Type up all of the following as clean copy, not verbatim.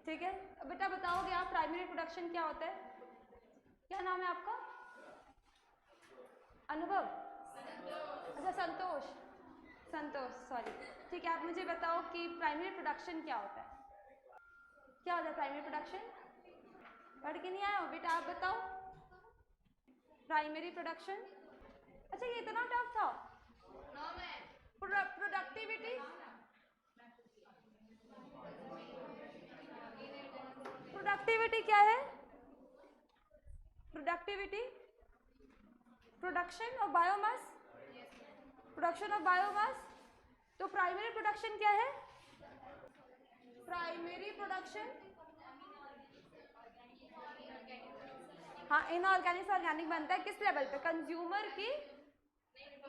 ठीक है, बेटा बताओगे आप प्राइमरी प्रोडक्शन क्या होता है? क्या नाम है आपका? अनुभव? अच्छा संतोष, संतोष सॉरी। ठीक है, आप मुझे बताओ कि प्राइमरी प्रोडक्शन क्या होता है? क्या होता है प्राइमरी प्रोडक्शन? पढ़ के नहीं आए हो बेटा, आप बताओ प्राइमरी प्रोडक्शन। अच्छा ये इतना टफ था? प्रोडक्टिविटी, प्रोडक्टिविटी क्या है? Productivity production of biomass, production of biomass. तो प्राइमरी प्रोडक्शन क्या है? प्राइमरी प्रोडक्शन, हाँ इनऑर्गेनिक से ऑर्गेनिक बनता है किस लेवल पे? कंज्यूमर की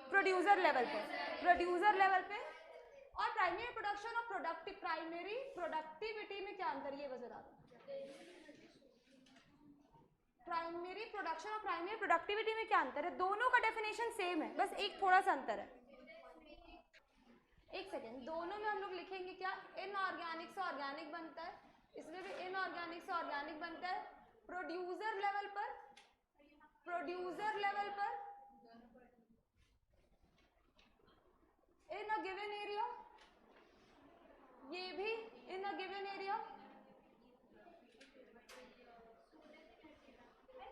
प्रोड्यूसर लेवल पे, प्रोड्यूसर लेवल पे। और प्राइमरी प्रोडक्शन और प्रोडक्टिव प्राइमरी प्रोडक्टिविटी में क्या अंतर ये वजह आता है? प्राइमरी प्रोडक्शन और प्राइमरी प्रोडक्टिविटी में क्या अंतर है? दोनों का डेफिनेशन सेम है, बस एक थोड़ा सा अंतर है। एक सेकेंड, दोनों में हम लोग लिखेंगे क्या? इनऑर्गेनिक से ऑर्गेनिक बनता है, इसमें भी इनऑर्गेनिक से ऑर्गेनिक बनता है। प्रोड्यूसर लेवल पर, प्रोड्यूसर लेवल पर इन अ गिवन एरिया, ये भी in a given area.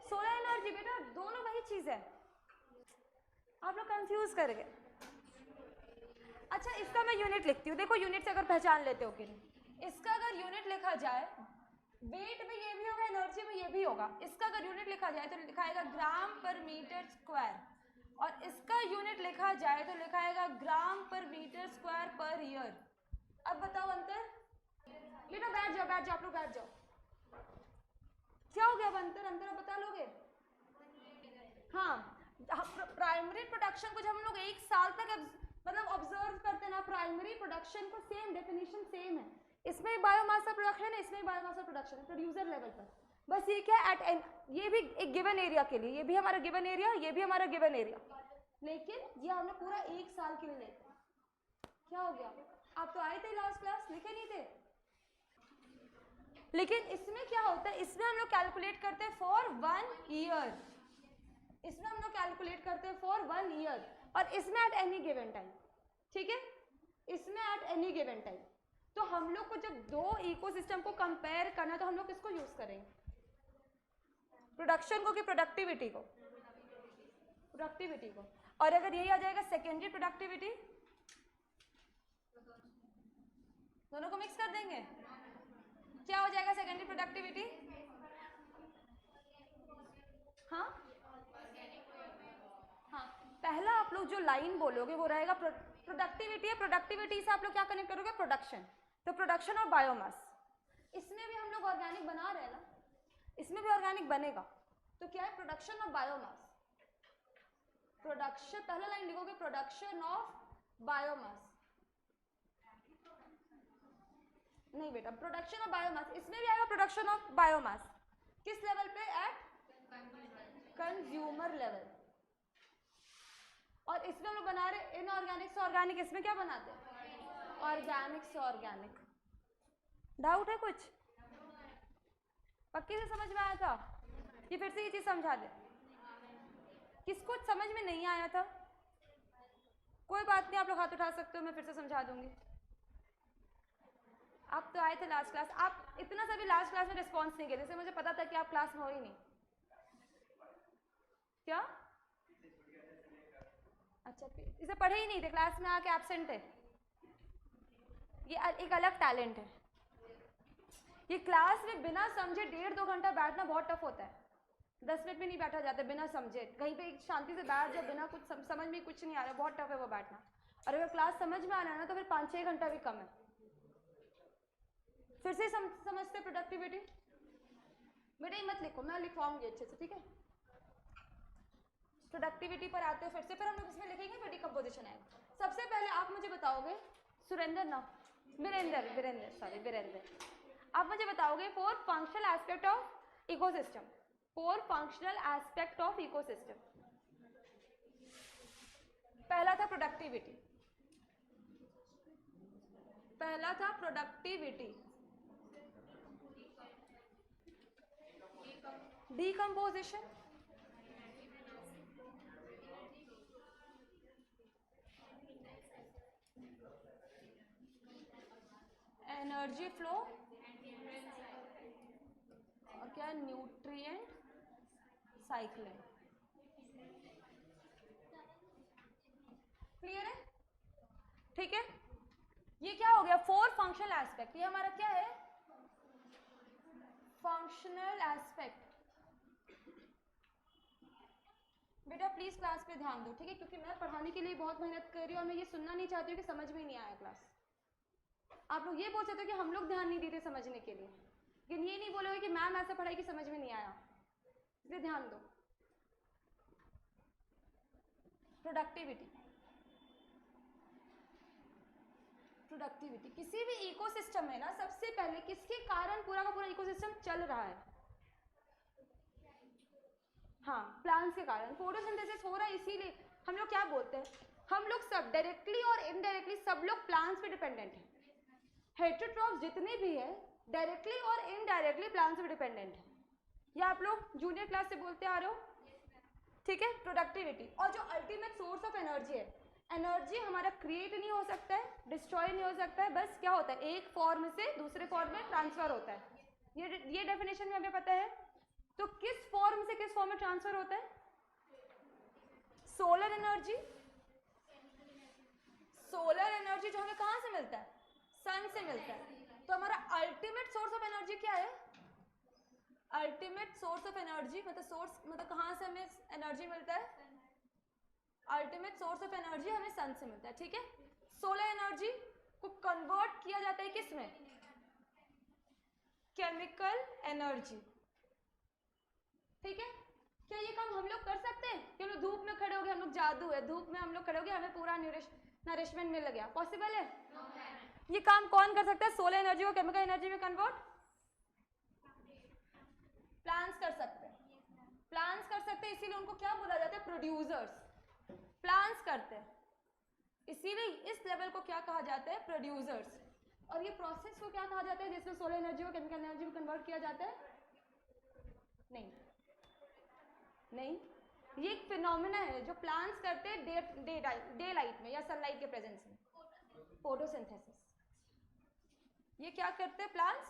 Solar energy बेटा दोनों वही चीज है, आप लोग कंफ्यूज कर गए। अच्छा इसका मैं यूनिट लिखती हूँ, देखो यूनिट से अगर पहचान लेते हो कि नहीं। इसका अगर यूनिट लिखा जाए, वेट में ये भी होगा, एनर्जी में ये भी होगा। इसका अगर यूनिट लिखा जाए तो लिखाएगा ग्राम पर मीटर स्क्वायर, और इसका यूनिट लिखा जाए तो लिखाएगा ग्राम पर मीटर स्क्वायर पर ईयर। अब बताओ अंतर। बेटा बैठ जाओ, बैठ जाओ, आप लोग बैठ जाओ। क्या हो गया अब अंतर? अंतर अब बता लोगे? हाँ, प्राइमरी प्रोडक्शन को जब हम लोग एक साल तक मतलब ऑब्जर्व करते हैं ना, प्राइमरी प्रोडक्शन को सेम डेफिनेशन सेम है। इसमें बायोमास का प्रोडक्शन है, इसमें बायोमास का प्रोडक्शन है प्रोड्यूसर लेवल पर। बस ये क्या एट एन, ये भी एक गिवन एरिया के लिए, ये भी हमारा गिवन एरिया, ये भी हमारा गिवन एरिया, लेकिन ये हमने पूरा एक साल के लिए लेते हैं। क्या हो गया? आप तो आए थे लास्ट क्लास, लिखे नहीं थे? लेकिन इसमें क्या होता है, इसमें हम लोग कैलकुलेट करते हैं फॉर 1 ईयर, इसमें हम लोग कैलकुलेट करते हैं फॉर 1 ईयर, और इसमें एट एनी गिवन टाइम। ठीक है, इसमें एट एनी गिवन टाइम। तो हम लोग को जब दो इकोसिस्टम को कंपेयर करना तो हम लोग किसको यूज करेंगे? प्रोडक्शन को कि प्रोडक्टिविटी को? प्रोडक्टिविटी को। और अगर यही आ जाएगा सेकेंडरी प्रोडक्टिविटी, दोनों को मिक्स कर देंगे, क्या हो जाएगा सेकेंडरी प्रोडक्टिविटी? हाँ हाँ, पहला आप लोग जो लाइन बोलोगे वो रहेगा प्रोडक्टिविटी है, प्रोडक्टिविटी से आप लोग क्या कनेक्ट करोगे? प्रोडक्शन। तो प्रोडक्शन ऑफ बायोमास, इसमें भी हम लोग ऑर्गेनिक बना रहे हैं ना, इसमें भी ऑर्गेनिक बनेगा। तो क्या है? प्रोडक्शन ऑफ बायोमास, प्रोडक्शन, पहला लाइन लिखोगे प्रोडक्शन ऑफ बायोमास। नहीं बेटा, प्रोडक्शन ऑफ बायोमास, इसमें भी आएगा प्रोडक्शन ऑफ बायोमास। किस लेवल पे? At consumer level. और इसमें हम लोग बना रहे इनऑर्गेनिक से ऑर्गेनिक, इसमें क्या बनाते हैं? ऑर्गेनिक से ऑर्गेनिक। डाउट है कुछ? पक्की से समझ में आया था? ये फिर से ये चीज समझा दे, किसको समझ में नहीं आया था? कोई बात नहीं, आप लोग हाथ उठा सकते हो, मैं फिर से समझा दूंगी। आप तो आए थे लास्ट क्लास, आप इतना सा भी लास्ट क्लास में रिस्पॉन्स नहीं किए, जैसे मुझे पता था कि आप क्लास में हो ही नहीं। क्या? अच्छा, इसे पढ़े ही नहीं थे, क्लास में आके एब्सेंट है, ये एक अलग टैलेंट है। ये क्लास में बिना समझे 1.5-2 घंटा बैठना बहुत टफ होता है। 10 मिनट में नहीं बैठा जाता बिना समझे, कहीं पे शांति से बैठ जाओ बिना कुछ समझ में कुछ नहीं आ रहा, बहुत टफ है वो बैठना। और अगर क्लास समझ में आना है ना तो फिर 5-6 घंटा भी कम है। फिर से समझते प्रोडक्टिविटी। बेटा ये मत लिखो, मैं लिखवाऊंगी अच्छे से, ठीक है? प्रोडक्टिविटी पर आते हैं फिर हम लोग इसमें लिखेंगे फिर डिकम्पोजिशन आएगा। सबसे पहले आप मुझे बताओगे, सुरेंद्र ना, वीरेंद्र सॉरी वीरेंद्र, आप मुझे बताओगे 4 functional aspect of ecosystem, 4 functional aspect of ecosystem. पहला था प्रोडक्टिविटी, पहला था प्रोडक्टिविटी, decomposition, एनर्जी फ्लो, और क्या है, न्यूट्रिएंट साइक्लिंग। क्लियर है? ठीक है, ये क्या हो गया, 4 फंक्शनल एस्पेक्ट। ये हमारा क्या है, फंक्शनल एस्पेक्ट। बेटा प्लीज क्लास पे ध्यान दो, ठीक है, क्योंकि मैं पढ़ाने के लिए बहुत मेहनत कर रही हूँ और मैं ये सुनना नहीं चाहती हूँ कि समझ में नहीं आया क्लास। आप लोग ये बोल सकते हो कि हम लोग ध्यान नहीं देते समझने के लिए, लेकिन ये नहीं बोलोगे कि मैम ऐसा पढ़ाई कि समझ में नहीं आया, इसलिए ध्यान दो। प्रोडक्टिविटी, प्रोडक्टिविटी किसी भी इकोसिस्टम में ना, सबसे पहले किसके कारण पूरा का पूरा इकोसिस्टम चल रहा है? हाँ, प्लांट्स के कारण। फोटोसिंथेसिस हो रहा है, इसीलिए हम लोग क्या बोलते हैं, हम लोग सब डायरेक्टली और इनडायरेक्टली सब लोग प्लांट्स पे डिपेंडेंट हैं। हेटेरोट्रॉफ्स जितने भी है डायरेक्टली और इनडायरेक्टली प्लांट्स पे डिपेंडेंट है। ये आप लोग जूनियर क्लास से बोलते आ रहे हो, ठीक है। प्रोडक्टिविटी, और जो अल्टीमेट सोर्स ऑफ एनर्जी है, एनर्जी हमारा क्रिएट नहीं हो सकता है, डिस्ट्रॉय नहीं हो सकता है, बस क्या होता है, एक फॉर्म से दूसरे फॉर्म में ट्रांसफर होता है। ये डेफिनेशन में हमें पता है। तो किस फॉर्म से किस फॉर्म में ट्रांसफर होता है? सोलर एनर्जी, सोलर एनर्जी जो हमें कहां से मिलता है, सन से मिलता है। तो हमारा अल्टीमेट सोर्स ऑफ एनर्जी क्या है? अल्टीमेट सोर्स ऑफ एनर्जी मतलब सोर्स मतलब कहां से हमें एनर्जी मिलता है? अल्टीमेट सोर्स ऑफ एनर्जी हमें सन से मिलता है, ठीक है। सोलर एनर्जी को कन्वर्ट किया जाता है किस में? केमिकल एनर्जी, ठीक है। क्या ये काम हम लोग कर सकते हैं कि हम लोग धूप में खड़े हो गए, हम लोग जादू है, धूप में हम लोग खड़े हो गए, हमें पूरा नरिशमेंट मिल गया? पॉसिबल है? ये काम कौन कर सकता है, सोलर एनर्जी को केमिकल एनर्जी में कन्वर्ट? प्लांट्स कर सकते हैं, प्लांट्स कर सकते हैं, इसीलिए उनको क्या बोला जाता है, प्रोड्यूसर्स। प्लांट्स करते हैं, इसीलिए इस लेवल को क्या कहा जाता है, प्रोड्यूसर्स। और ये प्रोसेस को क्या कहा जाता है जिसमें सोलर एनर्जी को केमिकल एनर्जी में कन्वर्ट किया जाता है? नहीं नहीं, ये एक फिनोमेना है जो प्लांट्स करते हैं डे लाइट में या सनलाइट के प्रेजेंस में, फोटोसिंथेसिस। ये क्या करते हैं प्लांट्स?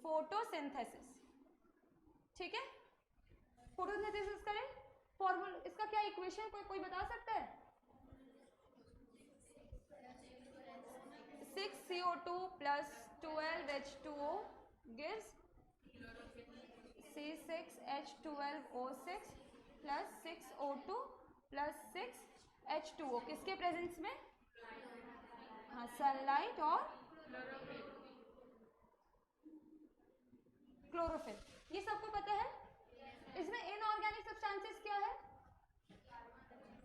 फोटोसिंथेसिस, ठीक है। फोटोसिंथेसिस करें, फॉर्मूला इसका क्या इक्वेशन कोई बता सकता है? 6CO2 plus 12H2O gives C6H12O6 plus 6O2 plus 6H2O, किसके प्रेजेंस में? हाँ, सनलाइट और क्लोरोफिल, ये सबको पता है। इसमें इनऑर्गेनिक सब्सटेंसेस क्या है?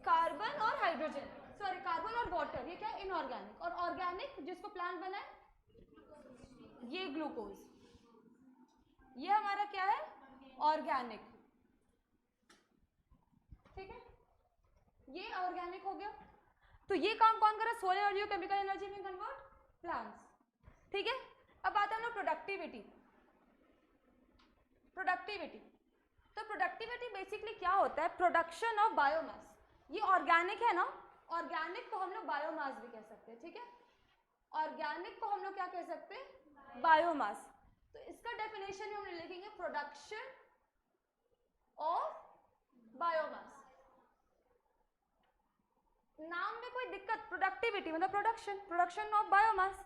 कार्बन और हाइड्रोजन, सॉरी कार्बन और वाटर, ये क्या है, इनऑर्गेनिक। और ऑर्गेनिक जिसको प्लांट बनाए, ये ग्लूकोज, ये हमारा क्या है, ऑर्गेनिक, ठीक है। ये ऑर्गेनिक हो गया। तो ये काम कौन कर रहा है, सोलर एनर्जी को केमिकल एनर्जी में कन्वर्ट? प्लांट्स, ठीक है। अब आता है हम लोग प्रोडक्टिविटी। प्रोडक्टिविटी, तो प्रोडक्टिविटी बेसिकली क्या होता है, प्रोडक्शन ऑफ बायोमास। ये ऑर्गेनिक है ना, ऑर्गेनिक को हम लोग बायोमास भी कह सकते हैं, ठीक है। ऑर्गेनिक को हम लोग क्या कह सकते हैं, बायोमास। तो इसका डेफिनेशन हम लिखेंगे प्रोडक्शन ऑफ बायोमास। नाम में कोई दिक्कत, प्रोडक्टिविटी मतलब प्रोडक्शन, प्रोडक्शन ऑफ बायोमास,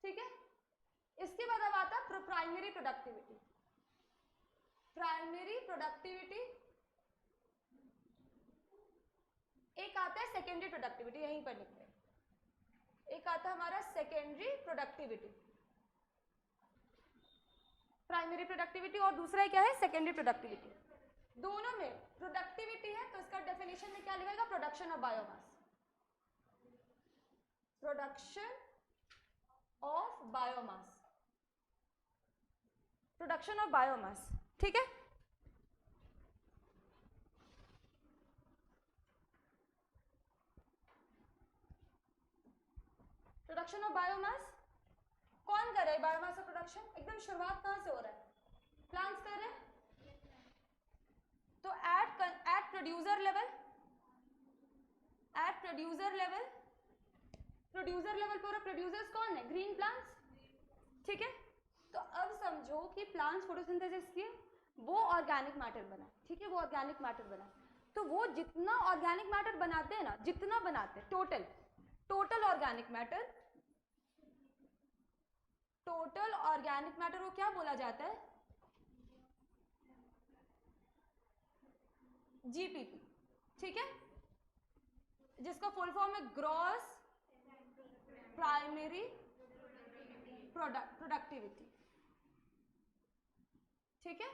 ठीक है। इसके बाद अब आता है प्राइमरी प्रोडक्टिविटी। प्राइमरी प्रोडक्टिविटी, एक आता है सेकेंडरी प्रोडक्टिविटी, यहीं पर लिखते हैं। एक आता है हमारा सेकेंडरी प्रोडक्टिविटी, प्राइमरी प्रोडक्टिविटी, और दूसरा क्या है, सेकेंडरी प्रोडक्टिविटी। दोनों में प्रोडक्टिविटी है, तो इसका डेफिनेशन में क्या लिखेगा, production of biomass. Production of biomass, production of biomass, ठीक है। प्रोडक्शन ऑफ बायोमास कौन कर रहा है, बायोमास का प्रोडक्शन एकदम शुरुआत कहां से हो रहा है, प्लांट्स कर रहे हैं। Producer level, at producer level, producer level पर प्रोड्यूसर्स कौन है? ग्रीन प्लांट्स, ठीक है। तो अब समझो कि प्लांट्स फोटोसिंथेसिस किए, वो ऑर्गेनिक मैटर बना, ठीक है, वो ऑर्गेनिक मैटर बना। तो वो जितना ऑर्गेनिक मैटर बनाते हैं ना, जितना बनाते हैं total organic matter, total organic matter को क्या बोला जाता है? जीपीपी, ठीक है, जिसका फुल फॉर्म है ग्रॉस प्राइमरी प्रोडक्टिविटी, ठीक है,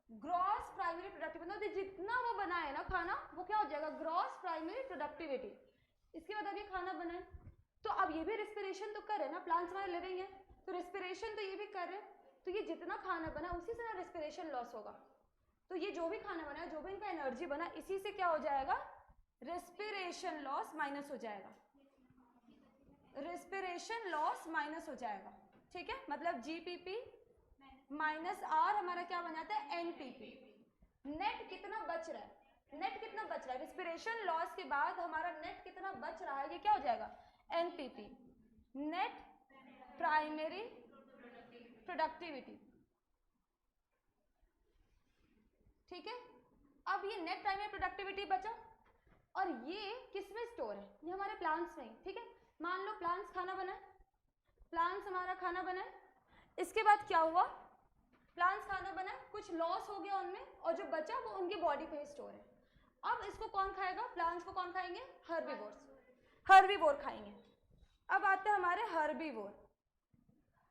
ग्रॉस प्राइमरी प्रोडक्टिविटी, मतलब जितना वो बनाए ना खाना, वो क्या हो जाएगा? Gross primary productivity. इसके बाद अब ये खाना बनाए, तो अब ये भी रेस्पिरेशन तो करे ना, प्लांट्स हमारे लिविंग है, तो रेस्पिरेशन तो ये भी करे, तो ये जितना खाना बना उसी से ना रेस्पिरेशन लॉस होगा। तो ये जो भी खाना बना, जो भी इनका एनर्जी बना, इसी से क्या हो जाएगा? रेस्पिरेशन लॉस माइनस हो जाएगा, रेस्पिरेशन लॉस माइनस हो जाएगा, ठीक है। मतलब जीपीपी माइनस आर हमारा क्या बन जाता है? एनपीपी। नेट कितना बच रहा है? नेट कितना बच रहा है? रेस्पिरेशन लॉस के बाद हमारा नेट कितना बच रहा है? ये क्या हो जाएगा? एनपीपी, नेट प्राइमरी प्रोडक्टिविटी, ठीक है। अब ये नेट प्राइमरी प्रोडक्टिविटी बचा, और ये किस में स्टोर है? ये हमारे प्लांट्स में, ठीक है। मान लो प्लांट्स खाना बनाए, प्लांट्स हमारा खाना बनाए, इसके बाद क्या हुआ? प्लांट्स खाना बनाए, कुछ लॉस हो गया उनमें, और जो बचा वो उनकी बॉडी पे स्टोर है। अब इसको कौन खाएगा? प्लांट्स को कौन खाएंगे? हर्बीवोर्स, हर्बीवोर खाएंगे। अब आते हैं हमारे हर्बीवोर।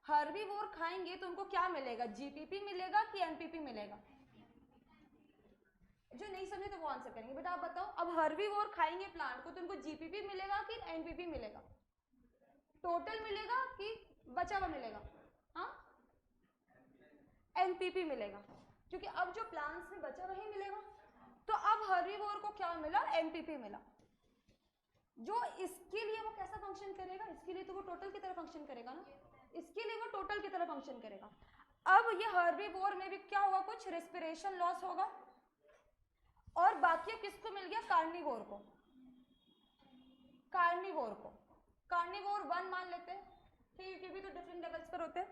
हर्बीवोर खाएंगे तो उनको क्या मिलेगा? जीपीपी मिलेगा कि एनपीपी मिलेगा? जो नहीं समझे तो वो आंसर करेंगे। बेटा आप बताओ, अब हर्बीवोर खाएंगे प्लांट को तो उनको जीपीपी मिलेगा कि एनपीपी मिलेगा? टोटल मिलेगा कि बचा हुआ मिलेगा? हाँ, एनपीपी मिलेगा, क्योंकि अब जो प्लांट्स में बचा वही मिलेगा। तो अब हर्बीवोर को क्या मिला? एनपीपी मिला। जो इसके लिए वो कैसा फंक्शन करेगा? इसके लिए तो वो टोटल की तरह फंक्शन करेगा ना, इसके लिए वो टोटल की तरह फंक्शन करेगा। अब ये हर्बीवोर में भी क्या होगा? कुछ रेस्पिरेशन लॉस होगा, और बाकी किसको मिल गया? कार्निवोर को, कार्निवोर को। कार्निवोर 1 मान लेते हैं, ठीक है, भी तो डिफरेंट लेवल्स पर होते हैं।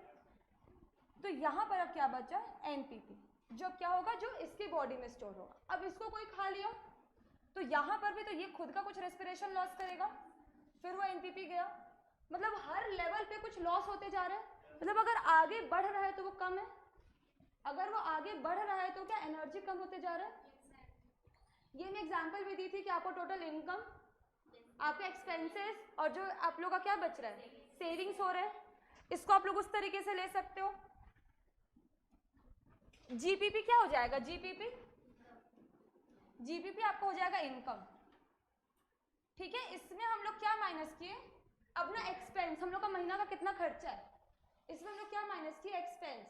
तो यहां पर अब क्या बचा? एनपीपी, जो क्या होगा? जो इसकी बॉडी में स्टोर होगा। अब इसको कोई खा लिया तो यहां पर भी तो ये खुद का कुछ रेस्पिरेशन लॉस करेगा, फिर वो एनपीपी गया। मतलब हर लेवल पे कुछ लॉस होते जा रहे हैं। मतलब अगर आगे बढ़ रहा है तो वो कम है, अगर वो आगे बढ़ रहा है तो क्या एनर्जी कम होते जा रहा है? ये मैं एग्जांपल भी दी थी कि आपको टोटल इनकम, आपके एक्सपेंसेस, और जो आप लोग का क्या बच रहा है? सेविंग्स हो रहे हैं। इसको आप लोग उस तरीके से ले सकते हो। जीपीपी क्या हो जाएगा? जीपीपी, जीपीपी आपको हो जाएगा इनकम, ठीक है। इसमें हम लोग क्या माइनस किए? अपना एक्सपेंस, हम लोग का महीना का कितना खर्चा है, इसमें हम लोग क्या माइनस किए? एक्सपेंस।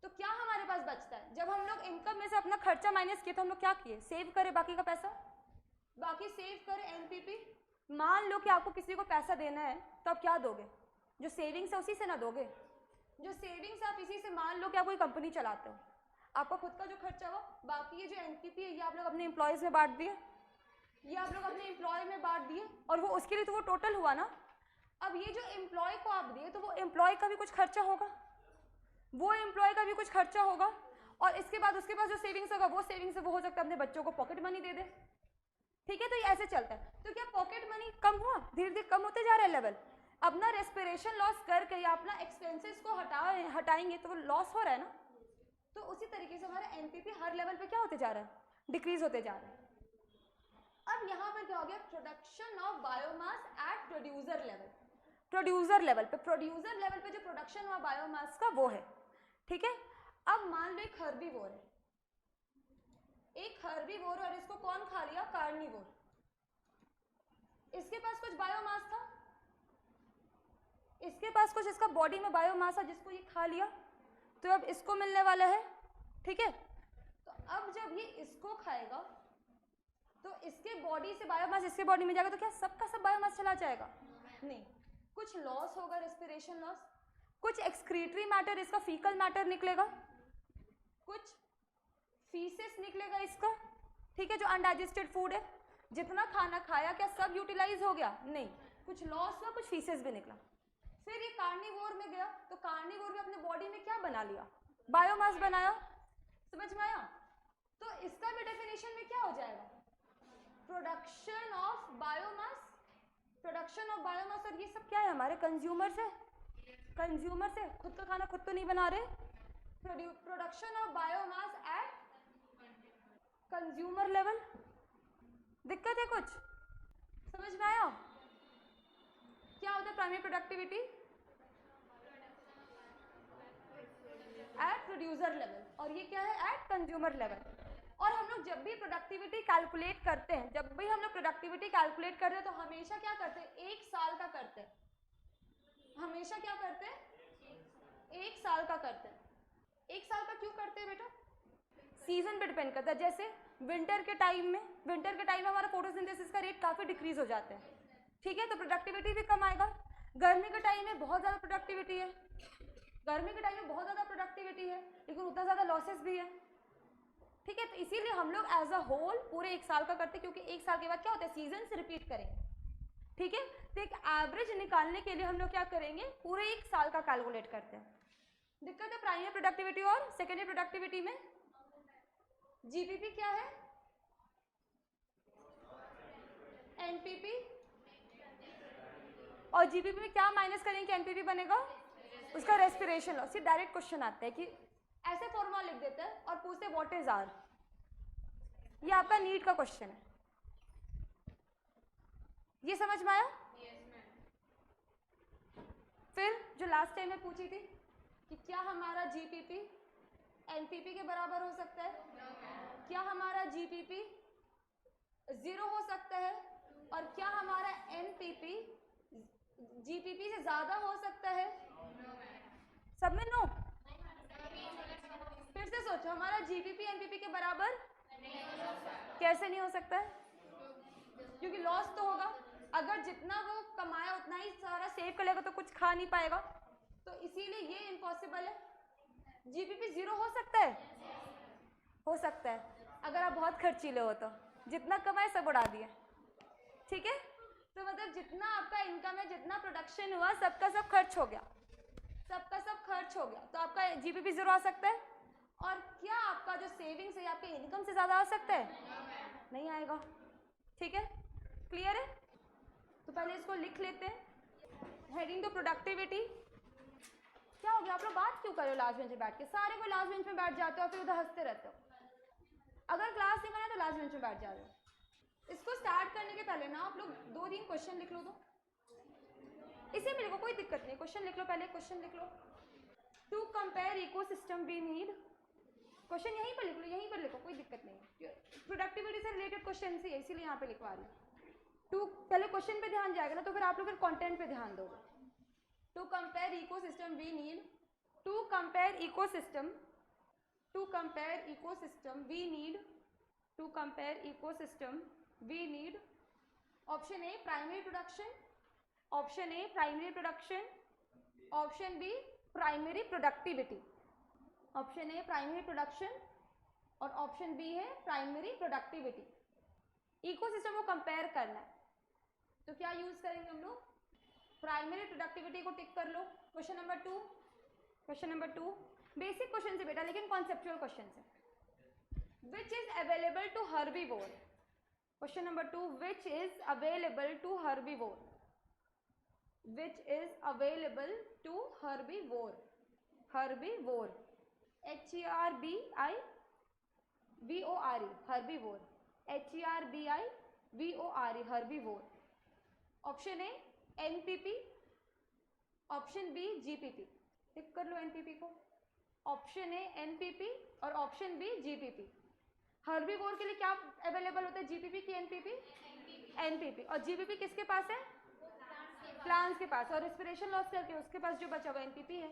तो क्या हमारे पास बचता है? जब हम लोग इनकम में से अपना खर्चा माइनस किए तो हम लोग क्या किए? सेव करे बाकी का पैसा, बाकी सेव करे एनपीपी। मान लो कि आपको किसी को पैसा देना है तो आप क्या दोगे? जो सेविंग्स है उसी से ना दोगे? जो सेविंग्स आप इसी से, मान लो कि आप कोई कंपनी चलाते हो, आपका खुद का जो खर्चा हो, बाकी ये जो एनपीपी है ये आप लोग अपने एम्प्लॉयज में बांट दिए, ये आप लोग अपने एम्प्लॉय में बांट दिए, और वो उसके लिए तो वो टोटल हुआ ना। अब ये जो एम्प्लॉय को आप दिए तो वो एम्प्लॉय का भी कुछ खर्चा होगा, वो एम्प्लॉय का भी कुछ खर्चा होगा, और इसके बाद उसके पास जो सेविंग्स होगा वो सेविंग्स से वो हो सकता है अपने बच्चों को पॉकेट मनी दे दे, ठीक है। तो ये ऐसे चलता है। तो क्या पॉकेट मनी कम हुआ? धीरे धीरे कम होते जा रहा है लेवल। अपना रेस्पिरेशन लॉस करके या अपना एक्सपेंसेस को हटाएंगे तो वो लॉस हो रहा है ना। तो उसी तरीके से हमारा एनपीपी हर लेवल पे क्या होते जा रहा है? डिक्रीज होते जा रहा है। अब यहाँ पर क्या हो गया? Production of biomass at producer level. Producer level पे, प्रोड्यूसर लेवल पे जो प्रोडक्शन हुआ बायोमास का वो है, ठीक है। अब मान लो एक हर्बीवोर है, एक हर्बीवोर, और इसको कौन खा लिया? कार्निवोर। इसके पास कुछ बायोमास था, इसके पास कुछ इसका बॉडी में बायोमास है जिसको ये खा लिया, तो अब इसको मिलने वाला है, ठीक है। तो अब जब ये इसको खाएगा तो इसके बॉडी से बायोमास इसके बॉडी में जाएगा, तो क्या सबका सब बायोमास चला जाएगा? नहीं, कुछ लॉस होगा, रेस्पिरेशन लॉस, कुछ एक्सक्रीटरी मैटर, इसका फीकल मैटर निकलेगा, कुछ फीसेस निकलेगा इसका, ठीक है, जो अनडाइजेस्टेड फूड है। जितना खाना खाया क्या सब यूटिलाइज हो गया? नहीं, कुछ लॉस हुआ, कुछ फीसेस भी निकला। फिर ये कार्निवोर में गया, तो कार्निवोर में अपने बॉडी में क्या बना लिया? बायोमास बनाया। समझ में आया? तो इसका भी डेफिनेशन में क्या हो जाएगा? Production of biomass, production of biomass. और ये सब क्या है? हमारे कंज्यूमर से, कंज्यूमर से। खुद का खाना खुद तो नहीं बना रहे। Production of biomass at consumer level. दिक्कत है कुछ? समझ में आया? क्या होता है primary productivity? At producer level, और ये क्या है? At consumer level. और हम लोग जब भी प्रोडक्टिविटी कैलकुलेट करते हैं, जब भी हम लोग प्रोडक्टिविटी कैलकुलेट करते हैं, तो हमेशा क्या करते हैं? 1 साल का करते हैं। हमेशा क्या करते हैं? 1 साल का करते हैं। 1 साल का क्यों करते हैं बेटा? सीजन पे डिपेंड करता है। जैसे विंटर के टाइम में, विंटर के टाइम में हमारा फोटोसिंथेसिस का रेट काफ़ी डिक्रीज हो जाता है, ठीक है, तो प्रोडक्टिविटी भी कम आएगा। गर्मी के टाइम में बहुत ज़्यादा प्रोडक्टिविटी है, गर्मी के टाइम में बहुत ज़्यादा प्रोडक्टिविटी है, लेकिन उतना ज़्यादा लॉसेस भी है, ठीक है। तो इसीलिए हम लोग एज अ होल पूरे 1 साल का करते हैं, क्योंकि 1 साल के बाद क्या होता है? सीजन से रिपीट करेंगे, ठीक है। तो एक एवरेज निकालने के लिए हम लोग क्या करेंगे? पूरे 1 साल का कैलकुलेट करते हैं। दिक्कत है प्राइमरी प्रोडक्टिविटी और सेकेंडरी प्रोडक्टिविटी में? जीपीपी क्या है? एनपीपी। और जीपीपी में क्या माइनस करेंगे? एनपीपी बनेगा उसका रेस्पिरेशन लॉस। ये डायरेक्ट क्वेश्चन आता है कि ऐसे फॉर्मूला लिख देते हैं और पूछते हैं व्हाट इज आर। ये आपका नीट का क्वेश्चन है। ये समझ में आया? फिर जो लास्ट टाइम में पूछी थी कि क्या हमारा जीपीपी एनपीपी के बराबर हो सकता है? क्या हमारा जीपीपी 0 हो सकता है? और क्या हमारा एनपीपी जीपीपी से ज्यादा हो सकता है? सब में नो। फिर से सोचो, हमारा जीपीपी एनपीपी के बराबर कैसे नहीं हो सकता है? क्योंकि लॉस तो होगा। अगर जितना वो कमाया उतना ही सारा सेव कर लेगा तो कुछ खा नहीं पाएगा, तो इसीलिए ये इम्पॉसिबल है। जीपीपी 0 हो सकता है? हो सकता है अगर आप बहुत खर्चीले हो, तो जितना कमाए सब उड़ा दिए, ठीक है। तो मतलब जितना आपका इनकम है, जितना प्रोडक्शन हुआ, सबका सब खर्च हो गया, सबका सब खर्च हो गया, तो आपका जीपीपी 0 आ सकता है। और क्या आपका जो सेविंग्स है आपके इनकम से ज़्यादा आ सकता है? नहीं आएगा, ठीक है। क्लियर है? तो पहले इसको लिख लेते हैं। Heading two productivity. क्या हो गया? आप लोग बात क्यों कर रहे हो लास्ट बेंच में बैठ के? सारे को लास्ट बेंच में बैठ जाते हो, फिर उधर हंसते रहते हो। अगर क्लास नहीं बना तो लास्ट बेंच में बैठ जा रहे हो। इसको स्टार्ट करने के पहले ना आप लोग 2-3 क्वेश्चन लिख लो। तो इसे में लिखो, कोई दिक्कत नहीं, क्वेश्चन लिख लो, पहले क्वेश्चन लिख लो। To compare ecosystem we need. Question यहीं पर लिख लो, यहीं पर लिखो, कोई दिक्कत नहीं। प्रोडक्टिविटी से रिलेटेड क्वेश्चन से इसीलिए यहाँ पे लिखवा रही हूँ। टू पहले क्वेश्चन पे ध्यान जाएगा ना, तो फिर आप लोग फिर कंटेंट पे ध्यान दोगे। To compare ecosystem we need, to compare ecosystem, to compare ecosystem we need, to compare ecosystem we need. Option A primary production, option A primary production, option B primary productivity. Option A primary production और option B है primary productivity. Ecosystem को compare करना है, तो क्या use करेंगे हम लोग? प्राइमरी प्रोडक्टिविटी को टिक कर लो। Question number 2, question number 2 basic question से बेटा, लेकिन कॉन्सेप्चुअल क्वेश्चन से। Which is available to herbivore. Question number 2, which is available to herbivore, which is available to herbivore. Herbivore HERBIVORE, herbivore HERBIVORE, herbivore. Option A NPP, option B GPP. Tick कर लो NPP को। Option A NPP और option B GPP. Herbivore के लिए क्या available होता है? GPP की एनपीपी? एनपीपी। और जीपीपी किसके पास है? प्लांट्स के पास। और रेस्पिरेशन लॉस करके उसके पास जो बचा हुआ एनपीपी है,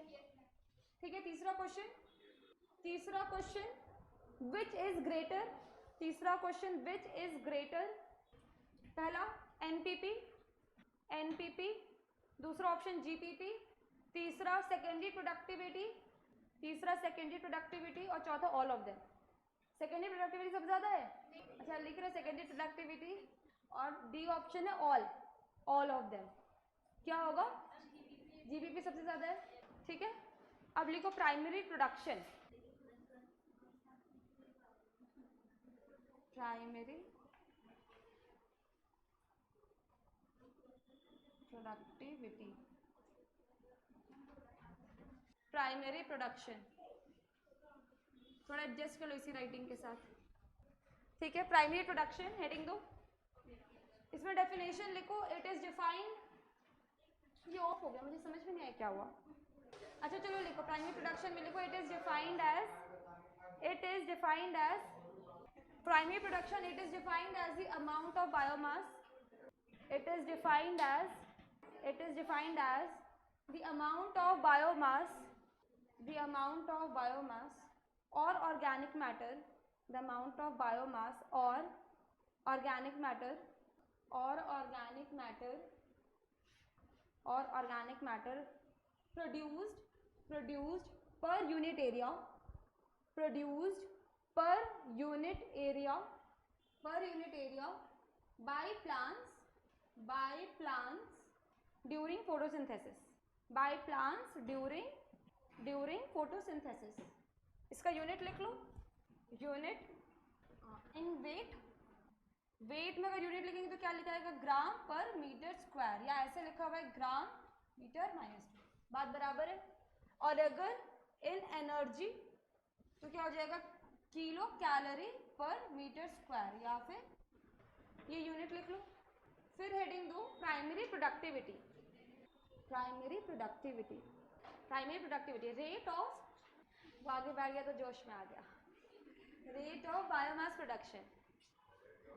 ठीक है। तीसरा क्वेश्चन, तीसरा क्वेश्चन विच इज ग्रेटर। तीसरा क्वेश्चन विच इज ग्रेटर। पहला एनपीपी, एनपीपी, दूसरा ऑप्शन जीपीपी, तीसरा सेकेंडरी प्रोडक्टिविटी, तीसरा सेकेंडरी प्रोडक्टिविटी और चौथा all of them. Secondary productivity सबसे ज़्यादा है। अच्छा लिख रहे सेकेंडरी प्रोडक्टिविटी, और डी ऑप्शन है ऑल ऑफ देम। क्या होगा? जीबीपी सबसे ज़्यादा है। ठीक है, अब लिखो primary production. Primary productivity, primary production, थोड़ा एडजस्ट कर लो इसी राइटिंग के साथ। ठीक है, प्राइमरी प्रोडक्शन हेडिंग दो, इसमें डेफिनेशन लिखो। इट इज डिफाइंड, ये ऑफ हो गया, मुझे समझ में नहीं आया क्या हुआ। अच्छा चलो लिखो, प्राइमरी प्रोडक्शन में लिखो it is defined as primary production, it is defined as the amount of biomass, it is defined as the amount of biomass or organic matter, the amount of biomass or organic matter produced per unit area by plants during photosynthesis, during photosynthesis। इसका unit लिख लो, unit in wait में अगर unit लिखेंगे तो क्या लिखा जाएगा? ग्राम पर मीटर स्क्वायर, या ऐसे लिखा हुआ है ग्राम मीटर -2, बात बराबर है। और अगर इन एनर्जी तो क्या हो जाएगा? किलो कैलोरी पर मीटर स्क्वायर, या फिर ये यूनिट लिख लो। फिर हेडिंग दो प्राइमरी प्रोडक्टिविटी, रेट ऑफ, आगे बैठ गया तो जोश में आ गया, रेट ऑफ बायोमास प्रोडक्शन।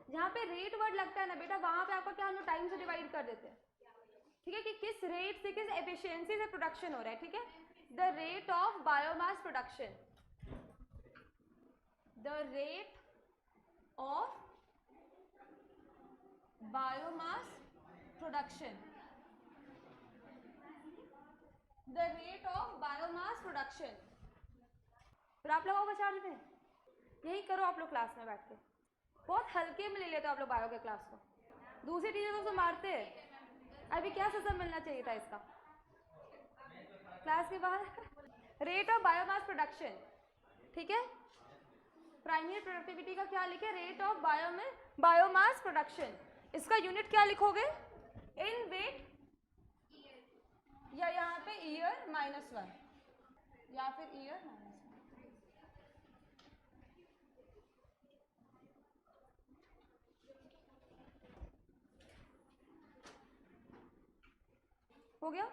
जहाँ पे रेट वर्ड लगता है ना बेटा, वहां पे आपका क्या हम लोग टाइम से डिवाइड कर देते हैं। ठीक है, कि किस रेट से, किस एफिशिएंसी से प्रोडक्शन हो रहा है। ठीक है, the rate of biomass production, the rate of biomass production, the rate of biomass production. फिर आप लोगों को चार्ज में यही करो आप लोग क्लास में बैठ के, बहुत हल्के में ले लेते हो आप लोग बायो के क्लास को, दूसरी टीचर तो मारते हैं। अभी क्या सजा मिलना चाहिए था इसका क्लास के बाहर। रेट ऑफ बायोमास प्रोडक्शन, ठीक है, प्राइमरी प्रोडक्टिविटी का क्या लिखे? Rate of biomass production. इसका यूनिट क्या लिखोगे? इन वेट, या यहाँ पे ईयर -1, या फिर ईयर -1। हो गया।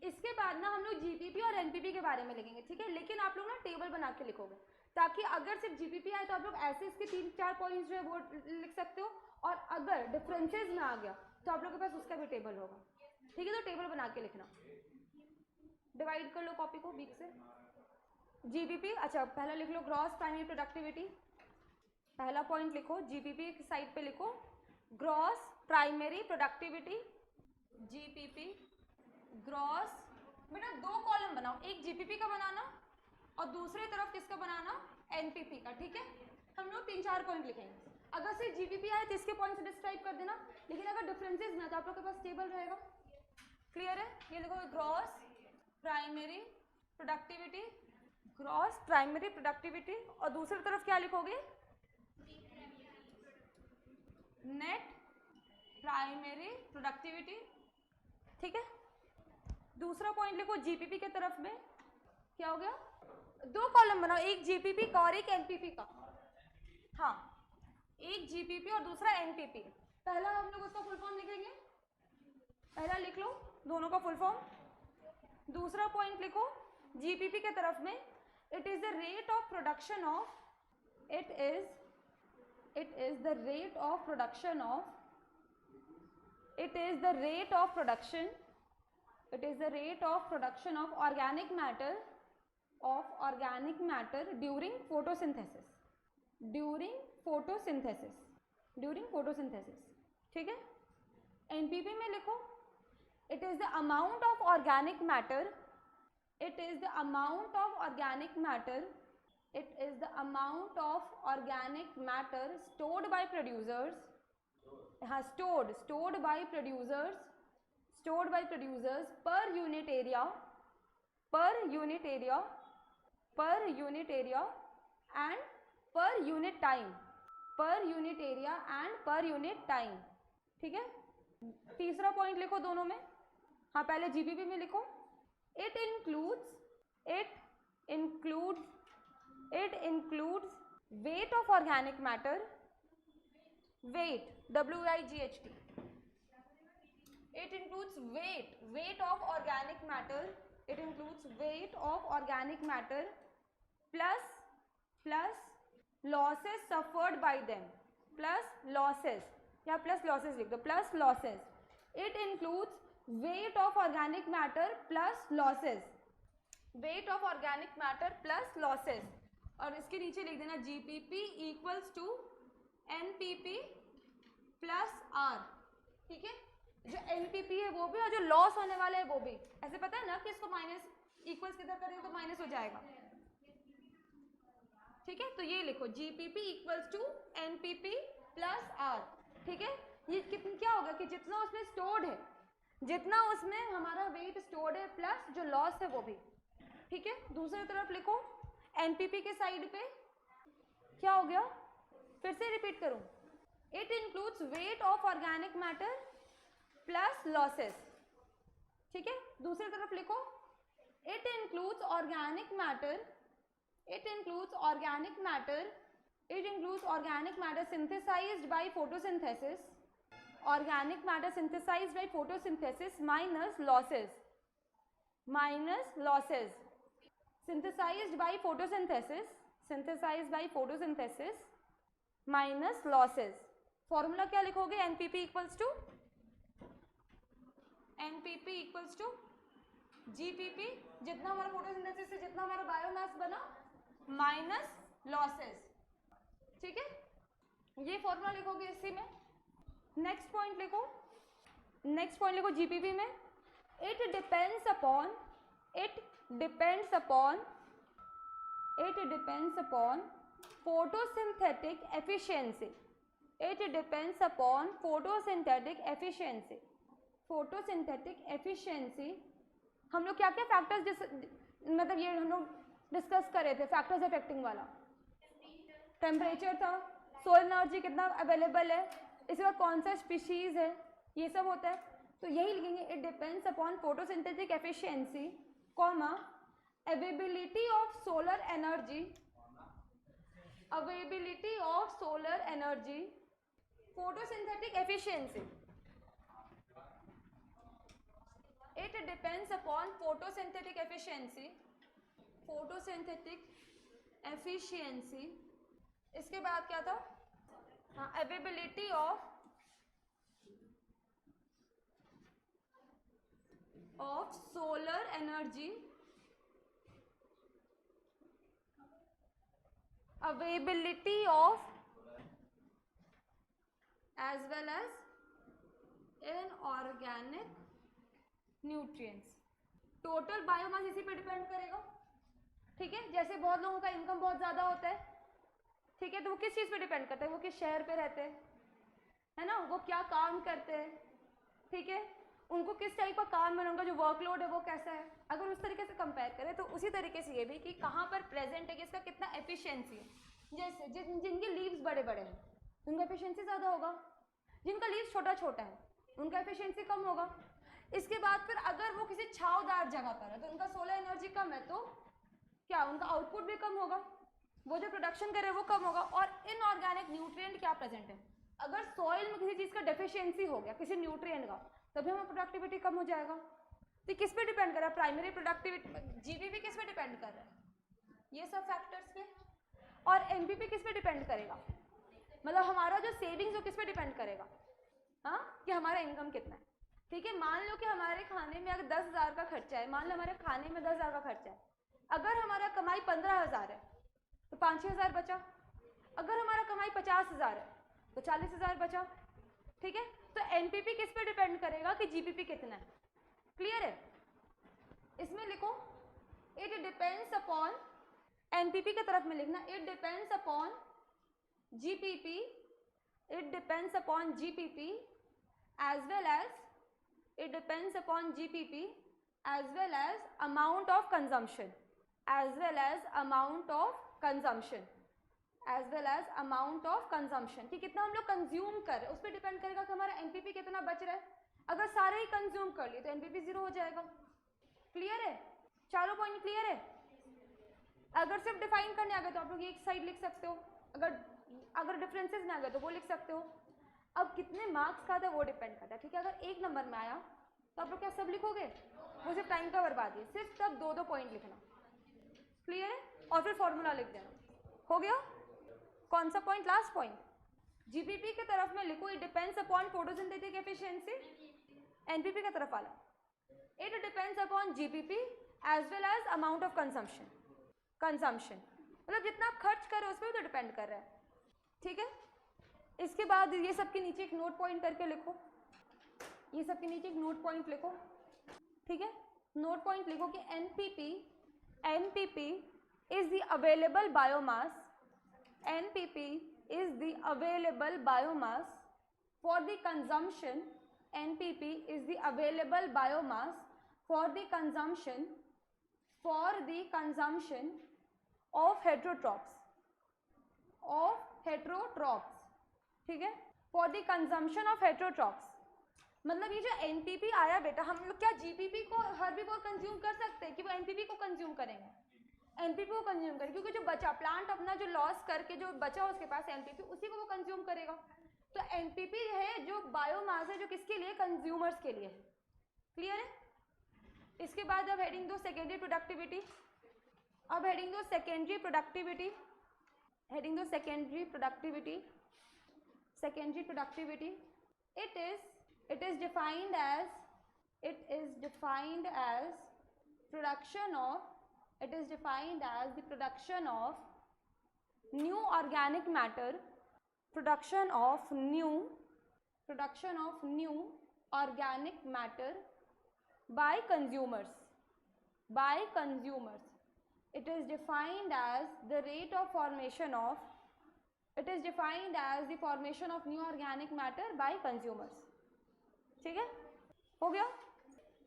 इसके बाद ना हम लोग जीपीपी और एनपीपी के बारे में लिखेंगे। ठीक है, लेकिन आप लोग ना टेबल बना के लिखोगे, ताकि अगर सिर्फ जीपीपी आए तो आप लोग ऐसे इसके 3-4 पॉइंट्स जो है वो लिख सकते हो, और अगर डिफरेंसेस में आ गया तो आप लोग के पास उसका भी टेबल होगा। ठीक है, तो टेबल बना के लिखना, डिवाइड कर लो कॉपी को बीच से। जीपीपी, अच्छा पहला लिख लो ग्रॉस प्राइमरी प्रोडक्टिविटी, पहला पॉइंट लिखो, जीपीपी की साइड पे लिखो gross primary productivity, GPP gross. बेटा 2 कॉलम बनाओ, एक जीपीपी का बनाना और दूसरी तरफ किसका बनाना? एनपीपी का। ठीक है, हम लोग 3-4 पॉइंट लिखेंगे। अगर सिर्फ जीपीपी आए तो इसके पॉइंट से डिस्क्राइब कर देना, लेकिन अगर डिफरेंसेस में तो आप लोग के पास टेबल रहेगा। क्लियर है? ये लिखो gross primary productivity, gross primary productivity, और दूसरी तरफ क्या लिखोगे? Net primary productivity. ठीक है, दूसरा पॉइंट लिखो जीपीपी के तरफ में, क्या हो गया? 2 कॉलम बनाओ, एक जीपीपी का और एक एनपीपी का। हाँ, एक जीपीपी और दूसरा एनपीपी। पहला हम लोग उसका फुल फॉर्म लिखेंगे, पहला लिख लो दोनों का फुल फॉर्म। दूसरा पॉइंट लिखो जीपीपी के तरफ में, it is the rate of production of, it is the rate of production of, it is the rate of production of organic matter during photosynthesis। ठीक है, एनपीपी में लिखो it is the amount of organic matter It is the amount of organic matter stored by producers, stored by producers per unit area and per unit time, ठीक है। तीसरा point लिखो दोनों में, हाँ पहले जीबीपी में लिखो, it includes weight of organic matter, weight, WIGHT, it includes weight of organic matter, plus losses suffered by them, plus losses लिख दो, plus losses, it includes weight of organic matter plus losses, और इसके नीचे लिख देना GPP equals to NPP plus R, ठीक है। जो NPP है वो भी और जो लॉस होने वाला है वो भी, ऐसे पता है ना कि इसको माइनस इक्वल्स किधर करेंगे तो माइनस हो जाएगा, ठीक है। तो ये लिखो GPP equals to NPP plus R, ठीक है। ये क्या होगा कि जितना उसमें स्टोर्ड है, जितना उसमें हमारा वेट स्टोर्ड है प्लस जो लॉस है वो भी, ठीक है। दूसरी तरफ लिखो एनपीपी के साइड पे क्या हो गया, फिर से रिपीट करूं, it includes weight of organic matter plus losses, ठीक है। दूसरी तरफ लिखो it includes organic matter synthesized by photosynthesis, minus losses, synthesized by photosynthesis minus losses। Formula क्या लिखोगे, एनपीपी इक्वल्स टू जीपीपी, जितना हमारा फोटोसिंथेसिस से जितना हमारा बायोमास बना माइनस लॉसेस, ठीक है। ये फॉर्मूला लिखोगे इसी में। नेक्स्ट पॉइंट लिखो जीपीपी में, it depends upon photosynthetic efficiency, हम लोग क्या क्या फैक्टर्स मतलब ये हम लोग डिस्कस कर रहे थे, फैक्टर्स अफेक्टिंग वाला, टेम्परेचर था, सोलर एनर्जी कितना अवेलेबल है, इसके बाद कौन सा स्पीशीज है, ये सब होता है। तो यही लिखेंगे, it depends upon photosynthetic efficiency, comma availability of solar energy, photosynthetic efficiency, it depends upon photosynthetic efficiency। इसके बाद क्या था, हाँ availability of solar energy, availability of as well as inorganic nutrients। Total biomass इसी पे डिपेंड करेगा, ठीक है। जैसे बहुत लोगों का इनकम बहुत ज़्यादा होता है, ठीक है, तो वो किस चीज़ पे डिपेंड करता है, वो किस शहर पे रहते हैं, है ना, वो क्या काम करते हैं, ठीक है, उनको किस टाइप का काम है, उनका जो वर्कलोड है वो कैसा है। अगर उस तरीके से कंपेयर करें तो उसी तरीके से ये भी कि कहाँ पर प्रेजेंट है कि इसका कितना एफिशिएंसी है। जैसे जिनके लीव्स बड़े बड़े हैं उनका एफिशिएंसी ज़्यादा होगा, जिनका लीव्स छोटा छोटा है उनका एफिशिएंसी कम होगा। इसके बाद फिर अगर वो किसी छावदार जगह पर है तो उनका सोलर एनर्जी कम है, तो क्या उनका आउटपुट भी कम होगा, वो जो प्रोडक्शन करे वो कम होगा। और इनऑर्गेनिक न्यूट्रिएंट क्या प्रेजेंट है, अगर सॉइल में किसी चीज़ का डेफिशिएंसी हो गया किसी न्यूट्रिएंट का, तभी हमारा प्रोडक्टिविटी कम हो जाएगा। तो किस पे डिपेंड कर रहा है, प्राइमरी प्रोडक्टिविटी, जीपीपी किस पे डिपेंड कर रहा है, ये सब फैक्टर्स पे। और एनपीपी किस पे डिपेंड करेगा, मतलब हमारा जो सेविंग्स वो किस पे डिपेंड करेगा, हाँ, कि हमारा इनकम कितना है, ठीक है। मान लो कि हमारे खाने में अगर 10,000 का खर्चा है, मान लो हमारे खाने में 10,000 का खर्चा है, अगर हमारा कमाई 15,000 है तो 5-6 हज़ार बचा, अगर हमारा कमाई 50,000 है तो 40,000 बचा, ठीक है। तो एनपीपी किस पे डिपेंड करेगा कि जीपीपी कितना है, क्लियर है। इसमें लिखो इट डिपेंड्स अपॉन एनपीपी की तरफ में लिखना, it depends upon GPP, it depends upon GPP as well as, it depends upon GPP as well as amount of consumption, as well as amount of consumption, as well as amount of consumption, कि कितना हम लोग consume कर रहे हैं उस पर depend करेगा कि हमारा एनपीपी कितना बच रहा है। अगर सारे ही कंज्यूम कर लिए तो एनपीपी 0 हो जाएगा। क्लियर है? चारों पॉइंट क्लियर है? अगर सिर्फ डिफाइन करने आ गए तो आप लोग एक साइड लिख सकते हो, अगर डिफरेंसेस में आ गए तो वो लिख सकते हो। अब कितने मार्क्स का था वो डिपेंड करता है, ठीक है। अगर 1 नंबर में आया तो आप लोग क्या सब लिखोगे? वो सिर्फ टाइम का बर्बादी है, सिर्फ तब 2-2 पॉइंट लिखना। क्लियर है? और फिर फॉर्मूला लिख देना। हो गया? कौन सा पॉइंट? Last point. जीपीपी की तरफ में लिखो, it depends upon photosynthetic efficiency, NPP की तरफ वाला, it depends upon GPP as well as amount of consumption, मतलब जितना आप खर्च कर रहे हो उस पर तो डिपेंड कर रहा है, ठीक है। इसके बाद ये सब के नीचे एक नोट पॉइंट करके लिखो, ये सब के नीचे एक नोट पॉइंट लिखो, ठीक है। नोट पॉइंट लिखो कि NPP is the available biomass, NPP is the available biomass for the consumption, NPP is the available biomass for the consumption of heterotrophs, ठीक है, for the consumption of heterotrophs। मतलब ये जो NPP आया बेटा, हम लोग क्या GPP को हर्बीवोर कंज्यूम कर सकते हैं कि वो NPP को कंज्यूम करेंगे? एनपीपी को कंज्यूम करें, क्योंकि जो बचा प्लांट अपना जो लॉस करके जो बचा उसके पास एनपीपी, उसी को वो कंज्यूम करेगा। तो एनपीपी है जो बायोमास है, जो किसके लिए? कंज्यूमर्स के लिए। क्लियर है? इसके बाद अब हेडिंग दो सेकेंडरी प्रोडक्टिविटी। अब हेडिंग दो सेकेंडरी प्रोडक्टिविटी, हेडिंग दो secondary productivity, secondary productivity. It is defined as production of, it is defined as the production of new organic matter, production of new organic matter by consumers, it is defined as the rate of formation of, it is defined as the formation of new organic matter by consumers, ठीक है, हो गया।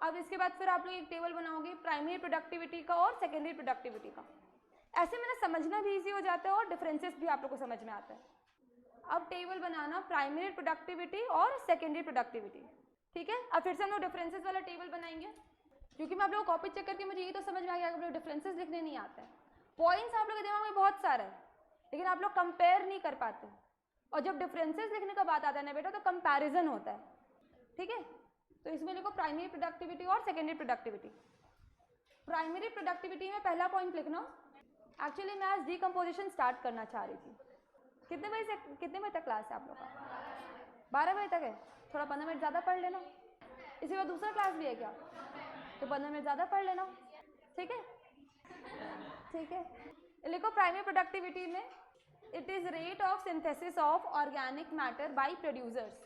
अब इसके बाद फिर आप लोग एक टेबल बनाओगे प्राइमरी प्रोडक्टिविटी का और सेकेंडरी प्रोडक्टिविटी का। ऐसे में ना समझना भी इजी हो जाता है और डिफरेंसेस भी आप लोग को समझ में आता है। अब टेबल बनाना प्राइमरी प्रोडक्टिविटी और सेकेंडरी प्रोडक्टिविटी, ठीक है। अब फिर से हम लोग डिफरेंसेस वाला टेबल बनाएंगे, क्योंकि मैं आप लोग को कॉपी चेक करके मुझे ये तो समझ में आ गया आप लोग डिफरेंसेस लिखने नहीं आता है। पॉइंट्स आप लोग के दिमाग में बहुत सारा है, लेकिन आप लोग कंपेयर नहीं कर पाते, और जब डिफरेंसेस लिखने का बात आता है ना बेटा तो कंपैरिजन होता है, ठीक है। तो इसमें लिखो प्राइमरी प्रोडक्टिविटी और सेकेंडरी प्रोडक्टिविटी। प्राइमरी प्रोडक्टिविटी में पहला पॉइंट लिखना, एक्चुअली मैं आज डीकम्पोजिशन स्टार्ट करना चाह रही थी। कितने बजे तक क्लास है आप लोग का? 12 बजे तक है। थोड़ा 15 मिनट ज़्यादा पढ़ लेना। इसी बाद दूसरा क्लास भी है क्या? तो 15 मिनट ज़्यादा पढ़ लेना, ठीक है, ठीक है। लिखो प्राइमरी प्रोडक्टिविटी में, it is rate of synthesis of organic matter by producers,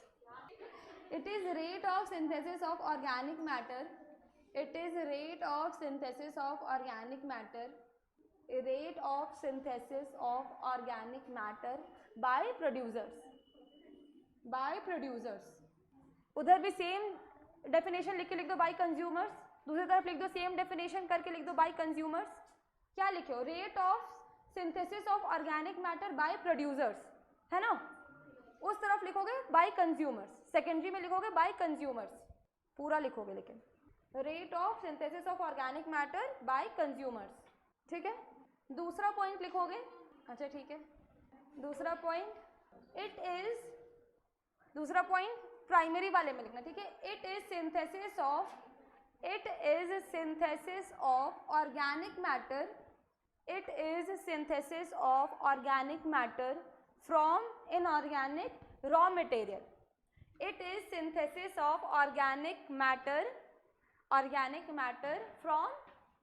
it is rate of synthesis of organic matter, it is rate of synthesis of organic matter, rate of synthesis of organic matter by producers, उधर भी same definition लिख के लिख दो by consumers, दूसरी तरफ लिख दो सेम डेफिनेशन करके लिख दो बाई कंज्यूमर्स। क्या लिखे हो? Rate of synthesis of organic matter bye producers, है ना। उस तरफ लिखोगे बाय कंज्यूमर्स, सेकेंडरी में लिखोगे बाय कंज्यूमर्स, पूरा लिखोगे लेकिन rate of synthesis of organic matter bye consumers, ठीक है। दूसरा पॉइंट लिखोगे, अच्छा ठीक है, दूसरा पॉइंट इट इज, दूसरा पॉइंट प्राइमरी वाले में लिखना, ठीक है। It is synthesis of organic matter, it is synthesis of organic matter from inorganic raw material, it is synthesis of organic matter from,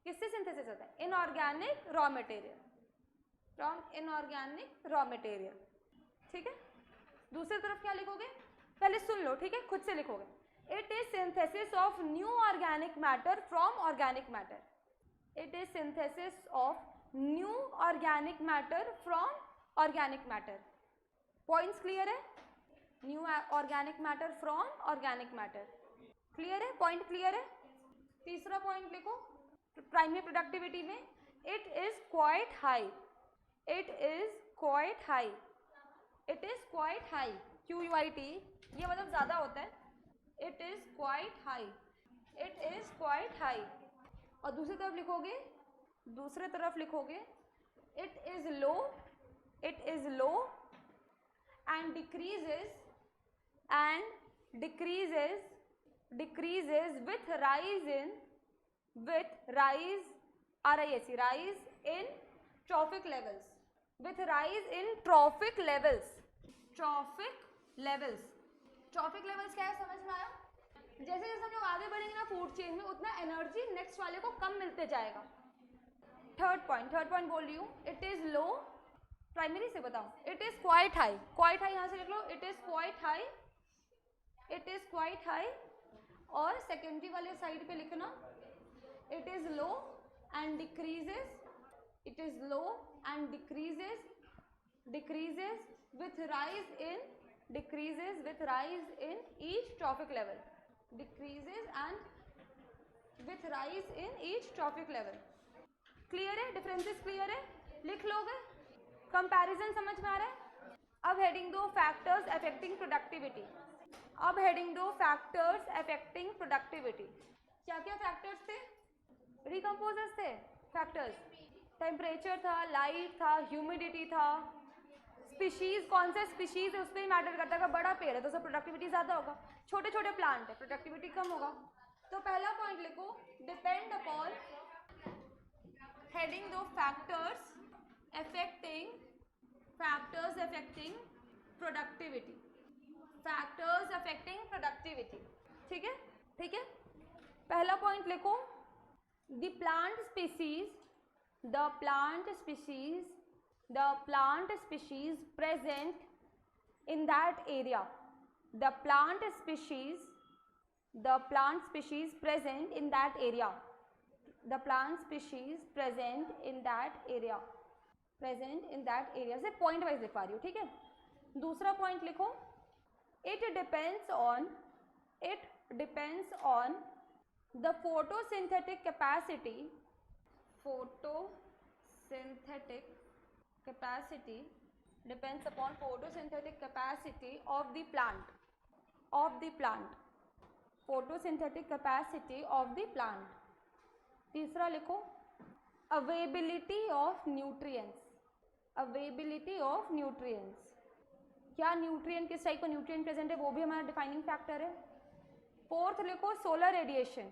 किससे सिंथेसिस होता है? inorganic raw material, from inorganic raw material, ठीक है। दूसरी तरफ क्या लिखोगे? पहले सुन लो, ठीक है, खुद से लिखोगे, it is synthesis of new organic matter from organic matter, it is synthesis of new organic matter from organic matter. Points clear है? New organic matter from organic matter, clear है? पॉइंट क्लियर है? तीसरा point लिखो primary productivity में, it is quite high, it is quite high, it is quite high, QUIT, ये मतलब ज़्यादा होता है, it is quite high, it is quite high. और दूसरी तरफ लिखोगे, दूसरे तरफ लिखोगे it is low, it is low and decreases, and decreases, decreases with rise in, with rise, RISE, rise in trophic levels, with rise in trophic levels, trophic levels, trophic levels क्या है समझ में आया? जैसे जैसे हम लोग आगे बढ़ेंगे ना फूड चेन में, उतना एनर्जी नेक्स्ट वाले को कम मिलते जाएगा। थर्ड पॉइंट बोल रही हूँ, इट इज लो, प्राइमरी से बताओ, it is quite high, quite high यहाँ से लिख लो, it is quite high, it is quite high. और सेकेंडरी वाले साइड पे लिखना it is low and decreases, it is low and decreases, decreases with rise in, decreases with rise in each trophic level, decreases and with rise in each trophic level. Clear है? Differences clear है? लिख लोगे? Comparison समझ में आ रहा है? अब heading दो फैक्टर्स अफेक्टिंग प्रोडक्टिविटी, अब हेडिंग दो फैक्टर्स अफेक्टिंग प्रोडक्टिविटी। क्या क्या फैक्टर्स थे? रिकम्पोजर्स थे फैक्टर्स, टेम्परेचर था, लाइट था, ह्यूमिडिटी था, स्पीशीज, कौन सा स्पीशीज है उस पर ही मैटर करता है। अगर बड़ा पेड़ है तो उसका प्रोडक्टिविटी ज़्यादा होगा, छोटे छोटे प्लांट है प्रोडक्टिविटी कम होगा। तो पहला पॉइंट लिखो, डिपेंड अपॉन, हेडिंग दो factors affecting, factors affecting productivity, factors affecting productivity. ठीक है, ठीक है। पहला पॉइंट लिखो, the plant species, the plant species, the plant species present in that area, the plant species, the plant species present in that area, the plant species present in that area, present in that area से point wise लिखवा रही हूँ, ठीक है। दूसरा point लिखो, it depends on, it depends on the photosynthetic capacity, photosynthetic capacity depends upon photosynthetic capacity of the plant, of the plant, photosynthetic capacity of the plant। तीसरा लिखो, availability of nutrients, availability of nutrients, क्या nutrient, किस type का nutrient present है वो भी हमारा defining factor है। फोर्थ लिखो, solar radiation.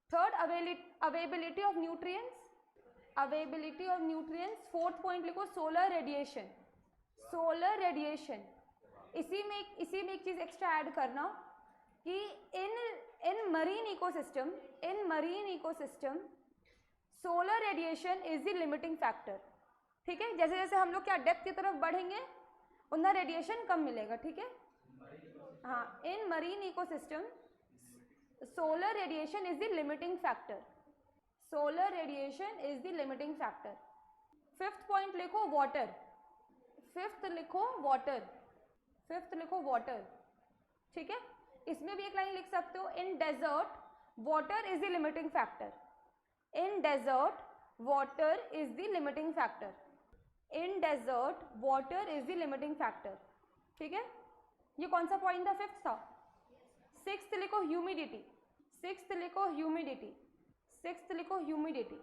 Third, availability of nutrients, availability of nutrients. Fourth point लिखो, सोलर रेडिएशन, सोलर रेडिएशन। इसी में एक चीज़ एक्स्ट्रा ऐड करना कि इन marine ecosystem, in marine ecosystem solar radiation is the limiting factor. ठीक है, जैसे जैसे हम लोग क्या डेप्थ की तरफ बढ़ेंगे उतना रेडिएशन कम मिलेगा। ठीक है, हाँ, in marine ecosystem solar radiation is the limiting factor, solar radiation is the limiting factor. Fifth point लिखो, वाटर, फिफ्थ लिखो वाटर, फिफ्थ लिखो वाटर। ठीक है, इसमें भी एक लाइन लिख सकते हो, in desert water is the limiting factor, in desert water is the limiting factor, in desert water is the limiting factor. ठीक है, ये कौन सा पॉइंट था? फिफ्थ था। सिक्स्थ लिखो, ह्यूमिडिटी, सिक्स्थ लिखो ह्यूमिडिटी, सिक्स्थ लिखो ह्यूमिडिटी,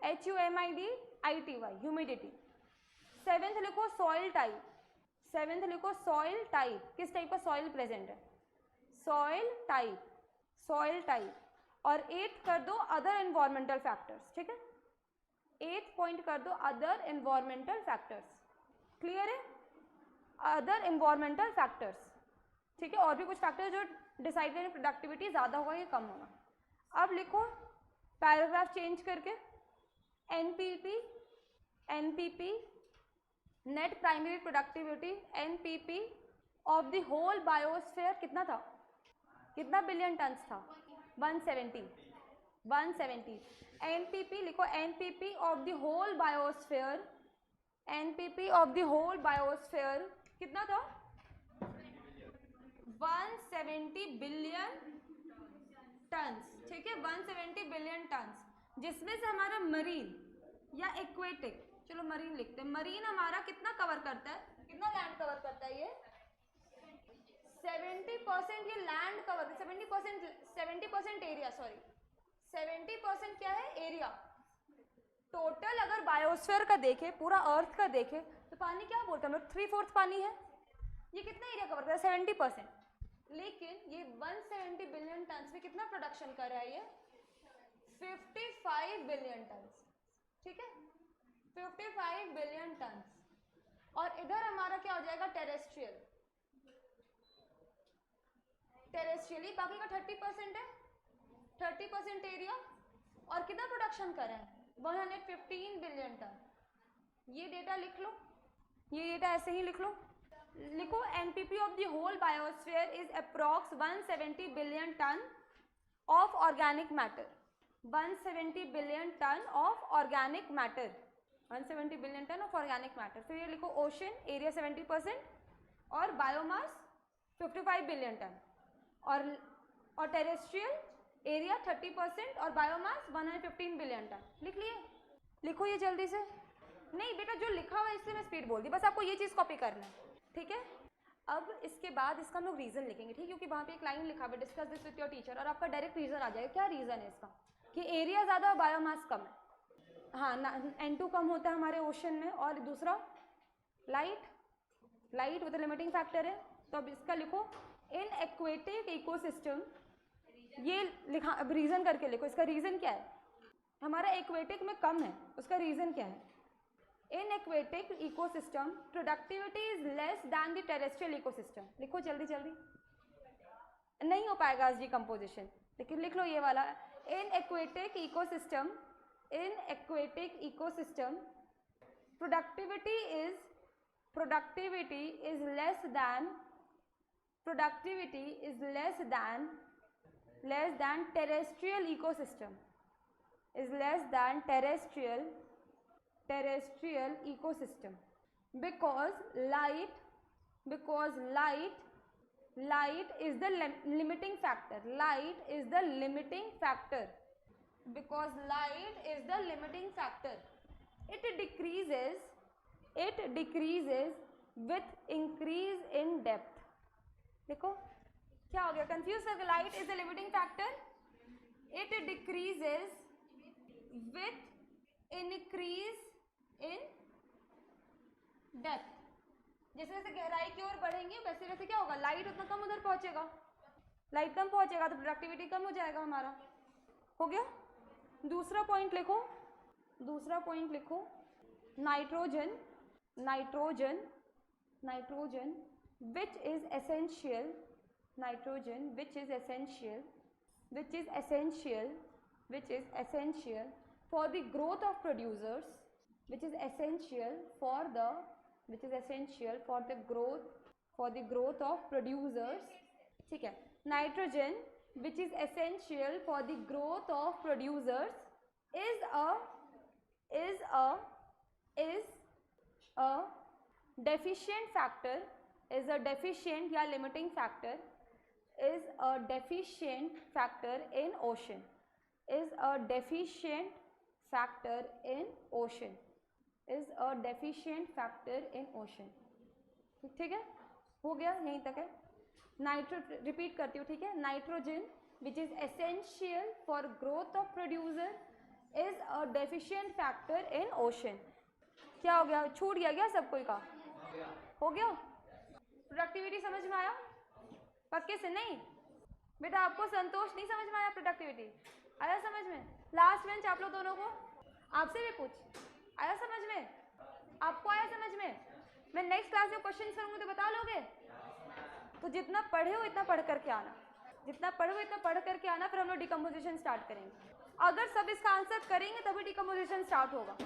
HUMIDITY, ह्यूमिडिटी। सेवेंथ लिखो, सॉइल टाइप, सेवेंथ लिखो सॉइल टाइप, किस टाइप का सॉइल प्रेजेंट है, सॉइल टाइप, सॉइल टाइप। और एट्थ कर दो, अदर एनवायरमेंटल फैक्टर्स। ठीक है, एट्थ पॉइंट कर दो, अदर एनवायरमेंटल फैक्टर्स। क्लियर है? Other environmental factors. ठीक है, और भी कुछ फैक्टर जो डिसाइड करें प्रोडक्टिविटी ज़्यादा होगा या कम होगा। अब लिखो पैराग्राफ चेंज करके, NPP, NPP net primary productivity, NPP of the whole biosphere कितना था, कितना बिलियन टन्स था? 170, 170। एनपीपी लिखो, NPP of the whole biosphere, NPP of the whole biosphere कितना था? 170 बिलियन टन्स, ठीक है, 170 बिलियन टन्स, जिसमें से हमारा मरीन या एक्वेटिक, चलो मरीन लिखते हैं, मरीन हमारा कितना कवर करता है, कितना लैंड कवर करता है? ये 70% ये लैंड कवर, 70% एरिया, सॉरी 70% क्या है? एरिया। टोटल अगर बायोस्फीयर का देखें, पूरा अर्थ का देखें, तो पानी क्या बोलते हैं हम लोग? 3/4 पानी है। ये कितना एरिया कवर करता है? 70%। लेकिन ये 170 बिलियन टन्स में कितना प्रोडक्शन कर रहा है? ये 55 बिलियन टन्स, ठीक है, 55 बिलियन टन्स। और इधर हमारा क्या हो जाएगा? टेरेस्ट्रियल, टेरेस्ट्रियली बाकी का 30% है, 30% एरिया, और कितना प्रोडक्शन कर रहा है? 115 बिलियन टन। ये डेटा लिख लो, ये डेटा ऐसे ही लिख लो, लिखो NPP of the whole biosphere is approx 170 billion ton of organic matter, 170 billion ton of organic matter, 170 billion ton of organic matter. फिर ये लिखो ओशन एरिया 70% और बायोमास 55 बिलियन टन, और टेरेस्ट्रियल एरिया 30% और बायोमास 115 बिलियन टन। लिख लिए? लिखो ये जल्दी से। नहीं बेटा, जो लिखा हुआ है इसलिए मैं स्पीड बोल दी, बस आपको ये चीज़ कॉपी करना है, ठीक है। अब इसके बाद इसका हम लोग रीज़न लिखेंगे, ठीक है, क्योंकि वहाँ पे एक लाइन लिखा हुआ है, discuss this with your teacher, और आपका डायरेक्ट रीज़न आ जाएगा। क्या रीज़न है इसका? कि एरिया ज़्यादा और बायोमास कम है। हाँ, N2 कम होता है हमारे ओशन में, और दूसरा लाइट विद लिमिटिंग फैक्टर है। तो अब इसका लिखो इन एक्वेटिक इकोसिस्टम, ये लिखा, अब रीज़न करके लिखो। इसका रीज़न क्या है? हमारा एक्वेटिक में कम है, उसका रीज़न क्या है? In aquatic ecosystem productivity is less than the terrestrial ecosystem. लिखो जल्दी जल्दी, नहीं हो पाएगा आज डिकम्पोजिशन, लेकिन लिख लो ये वाला। In aquatic ecosystem, in aquatic ecosystem productivity is less than terrestrial ecosystem, is less than terrestrial ecosystem, because light is the limiting factor, because light is the limiting factor. It decreases with increase in depth. देखो क्या हो गया? Confuse करके, light is the limiting factor, it decreases with increase in depth. जैसे जैसे गहराई की ओर बढ़ेंगे वैसे वैसे क्या होगा? लाइट उतना कम उधर पहुंचेगा, लाइट कम पहुंचेगा तो प्रोडक्टिविटी कम हो जाएगा हमारा। हो गया? दूसरा पॉइंट लिखो, nitrogen which is essential for the growth of producers, ठीक है। Nitrogen which is essential for the growth of producers is a deficient factor, is a deficient या limiting factor, is a deficient factor in ocean, is a deficient factor in ocean, is a deficient factor in ocean। ठीक है, हो गया, यहीं तक है। Repeat करती हूँ, ठीक है। Nitrogen which is essential for growth of producer is a deficient factor in ocean। क्या हो गया? छूट गया क्या सब कोई का? हो गया? प्रोडक्टिविटी समझ में आया? पक्के से? नहीं बेटा, आपको संतोष नहीं समझ में आया? प्रोडक्टिविटी आया समझ में? लास्ट बेंच आप लोग दोनों को, आपसे भी पूछ, आया समझ में? आपको आया समझ में? मैं नेक्स्ट क्लास में क्वेश्चन करूँगी तो बता लोगे? तो जितना पढ़े हो इतना पढ़ करके आना, फिर हम लोग डिकम्पोजिशन स्टार्ट करेंगे। अगर सब इसका आंसर करेंगे तभी डिकम्पोजिशन स्टार्ट होगा।